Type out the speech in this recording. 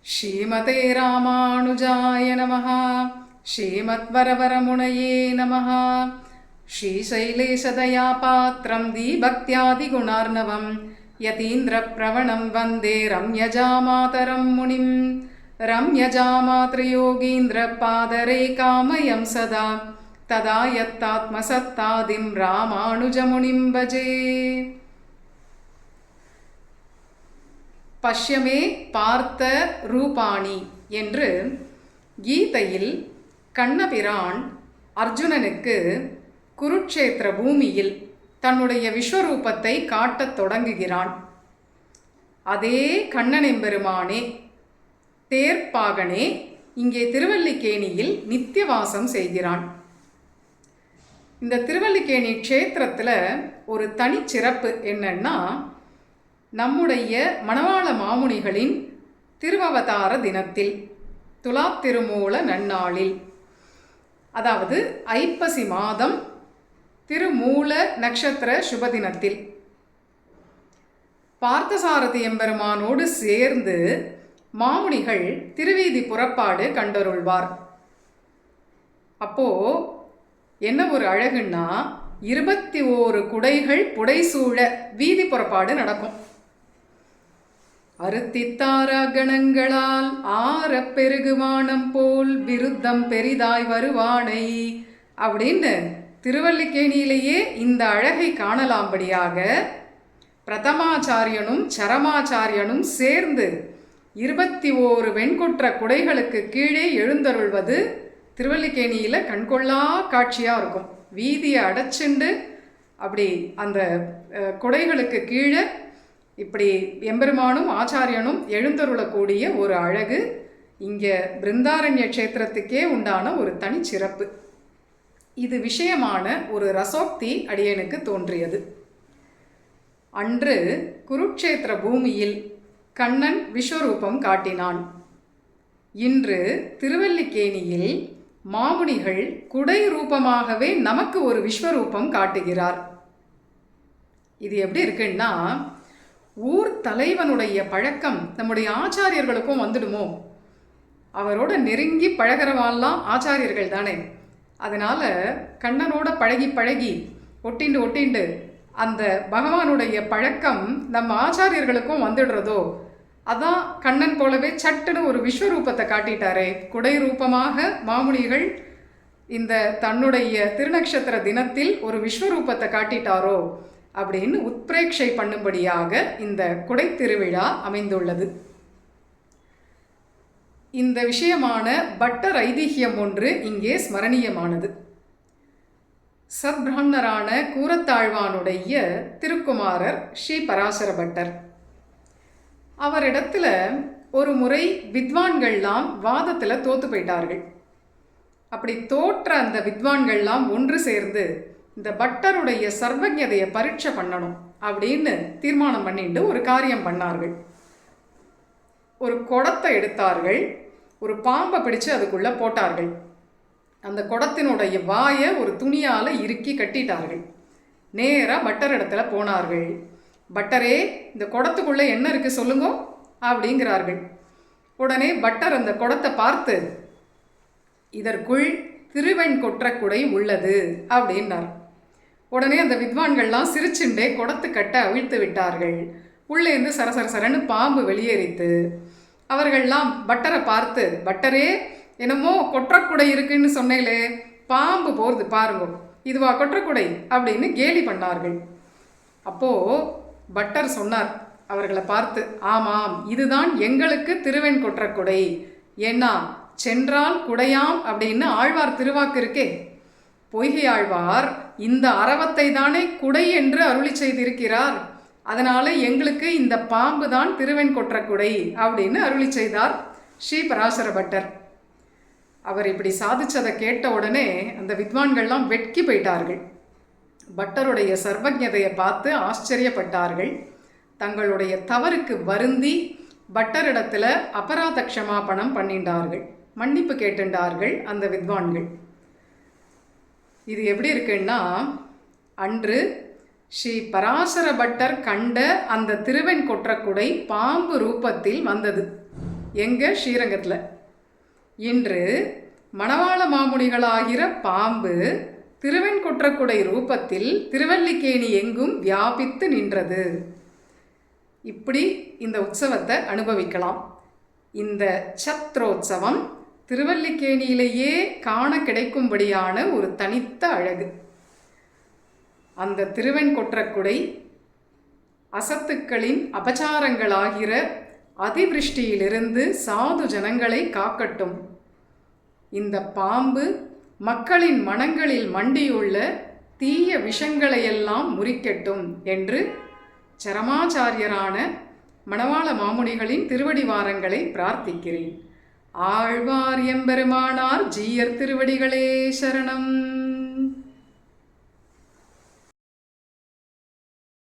ஸ்ரீமதே ராமானுஜாய நமः. ஸ்ரீமத்வரவரமுனையே நமः. ஸ்ரீசைலேஷதயாபாத்திரம் தீபக்தியாதிகுணார்ணவம் யதீந்திரப்ரவணம் வந்தே ரம்யஜாமாதரம் முனிம். ரம்யஜாமாத்ரயோகீந்திரபாதரேகாமயம் சதா ததா யத்தாத்மசத்தாதிம் ராமானுஜமுனிம் பஜே. பஷ்யமே பார்த்த ரூபாணி என்று கீதையில் கண்ணபிரான் அர்ஜுனனுக்கு குருட்சேத்திர பூமியில் தன்னுடைய விஸ்வரூபத்தை காட்டத் தொடங்குகிறான். அதே கண்ணனெம்பெருமானே தேர்ப்பாகனே இங்கே திருவல்லிக்கேணியில் நித்தியவாசம் செய்கிறான். இந்த திருவல்லிக்கேணி க்ஷேத்திரத்தில் ஒரு தனிச்சிறப்பு என்னன்னா, நம்முடைய மணவாள மாமுனிகளின் திருவவதார தினத்தில் துலாத் திருமூல நன்னாளில், அதாவது ஐப்பசி மாதம் திருமூல நட்சத்திர சுபதினத்தில் பார்த்தசாரதி எம்பெருமானோடு சேர்ந்து மாமுனிகள் திருவீதி புறப்பாடு கண்டருள்வார். அப்போ என்ன ஒரு அழகுன்னா, 21 குடைகள் புடைசூழ வீதி புறப்பாடு நடக்கும். அறுத்தித்தார கணங்களால் ஆற பெருகுவானம் போல் விருத்தம் பெரிதாய் வருவானை அப்படின்னு திருவல்லிக்கேணியிலேயே இந்த அழகை காணலாம்படியாக பிரதமாச்சாரியனும் சரமாச்சாரியனும் சேர்ந்து 21 வெண்குற்ற குடைகளுக்கு கீழே எழுந்தருள்வது திருவல்லிக்கேணியில் கண்கொள்ளா காட்சியாக இருக்கும். வீதியை அடைச்சுண்டு அப்படி அந்த குடைகளுக்கு கீழே இப்படி எம்பெருமானும் ஆச்சாரியனும் எழுந்தருளக்கூடிய ஒரு அழகு இங்கே பிருந்தாரண்ய க்ஷேத்திரத்துக்கே உண்டான ஒரு தனிச்சிறப்பு. இது விஷயமான ஒரு ரசோக்தி அடியனுக்கு தோன்றியது. அன்று குருட்சேத்திர பூமியில் கண்ணன் விஸ்வரூபம் காட்டினான். இன்று திருவல்லிக்கேணியில் மாமுனிகள் குடை ரூபமாகவே நமக்கு ஒரு விஸ்வரூபம் காட்டுகிறார். இது எப்படி இருக்குன்னா, ஊர் தலைவனுடைய பழக்கம் நம்முடைய ஆச்சாரியர்களுக்கும் வந்துடுமோ? அவரோட நெருங்கி பழகிறவாள்லாம் ஆச்சாரியர்கள் தானே. அதனால் கண்ணனோட பழகி பழகி ஒட்டிண்டு அந்த பகவானுடைய பழக்கம் நம்ம ஆச்சாரியர்களுக்கும் வந்துடுறதோ? அதான் கண்ணன் போலவே சட்டுன்னு ஒரு விஸ்வரூபத்தை காட்டிட்டாரே. குடை ரூபமாக மாமுனிகள் இந்த தன்னுடைய திருநக்ஷத்திர தினத்தில் ஒரு விஸ்வரூபத்தை காட்டிட்டாரோ அப்படின்னு உத்பிரேட்சை பண்ணும்படியாக இந்த குடை திருவிழா அமைந்துள்ளது. இந்த விஷயமான பட்டர் ஐதிஹ்யம் ஒன்று இங்கே ஸ்மரணீயமானது. சத்பிராமணரான கூரத்தாழ்வானுடைய திருக்குமாரர் ஸ்ரீ பராசர பட்டர். அவரிடத்துல ஒரு முறை வித்வான்கள்லாம் வாதத்தில் தோத்து போயிட்டார்கள். அப்படி தோற்ற அந்த வித்வான்கள்லாம் ஒன்று சேர்ந்து இந்த பட்டருடைய சர்வஜதையை பரீட்சை பண்ணணும் அப்படின்னு தீர்மானம் பண்ணிட்டு ஒரு காரியம் பண்ணார்கள். ஒரு குடத்தை எடுத்தார்கள், ஒரு பாம்பை பிடிச்சு அதுக்குள்ளே போட்டார்கள். அந்த குடத்தினுடைய வாயை ஒரு துணியால் இறுக்கி கட்டிட்டார்கள். நேராக பட்டர் இடத்துல போனார்கள். பட்டரே, இந்த குடத்துக்குள்ளே என்ன இருக்குது சொல்லுங்க அப்படிங்கிறார்கள். உடனே பட்டர் அந்த குடத்தை பார்த்து, இதற்குள் திருவெண்கொற்ற குடை உள்ளது அப்படின்னார். உடனே அந்த வித்வான்கள்லாம் சிரிச்சுண்டே குடத்துக்கட்டை அவிழ்த்து விட்டார்கள். உள்ளேருந்து சரசரன்னு பாம்பு வெளியேறித்து அவர்கள்லாம் பட்டரை பார்த்து, பட்டரே என்னமோ கொற்றக்குடை இருக்குன்னு சொன்னேலே, பாம்பு போகிறது பாருங்க, இதுவா கொற்றக்குடை அப்படின்னு கேலி பண்ணார்கள். அப்போது பட்டர் சொன்னார் அவர்களை பார்த்து, ஆமாம், இதுதான் எங்களுக்கு திருவெண்கொற்றக்குடை. ஏன்னா சென்றால் குடையாம் அப்படின்னு ஆழ்வார் திருவாக்கு இருக்கே. பொய்கை ஆழ்வார் இந்த அரவத்தை தானே குடை என்று அருளி செய்திருக்கிறார். அதனால எங்களுக்கு இந்த பாம்பு தான் திருவெண்கொற்றக்குடை அப்படின்னு அருளி செய்தார் ஸ்ரீ பராசர பட்டர். அவர் இப்படி சாதிச்சதை கேட்ட உடனே அந்த வித்வான்கள்லாம் வெட்கி போயிட்டார்கள். பட்டருடைய சர்வஜதையை பார்த்து ஆச்சரியப்பட்டார்கள். தங்களுடைய தவறுக்கு வருந்தி பட்டரிடத்தில் அபராத க்ஷமாபணம் பண்ணிட்டார்கள், மன்னிப்பு கேட்டுண்டார்கள் அந்த வித்வான்கள். இது எப்படி இருக்குன்னா, அன்று ஸ்ரீ பராசர பட்டர் கண்ட அந்த திருவெண்கொற்றக்குடை பாம்பு ரூபத்தில் வந்தது. எங்க ஸ்ரீரங்கத்தில். இன்று மணவாள மாமுனிகளாகிற பாம்பு திருவெண்கொற்றக்குடை ரூபத்தில் திருவல்லிக்கேணி எங்கும் வியாபித்து நின்றது. இப்படி இந்த உற்சவத்தை அனுபவிக்கலாம். இந்த சத்ரோத்சவம் திருவல்லிக்கேணியிலேயே காண கிடைக்கும்படியான ஒரு தனித்த அழகு. அந்த திருவெண்கொற்றக்குடை அசத்துக்களின் அபச்சாரங்களாகிற அதிவிருஷ்டியிலிருந்து சாது ஜனங்களை காக்கட்டும். இந்த பாம்பு மக்களின் மனங்களில் மண்டியுள்ள தீய விஷங்களையெல்லாம் முறிக்கட்டும் என்று சரமாச்சாரியரான மணவாள மாமுனிகளின் திருவடிவாரங்களை பிரார்த்திக்கிறேன். ஆழ்வார் எம்பெருமானார் ஜீயர் திருவடிகளே சரணம்.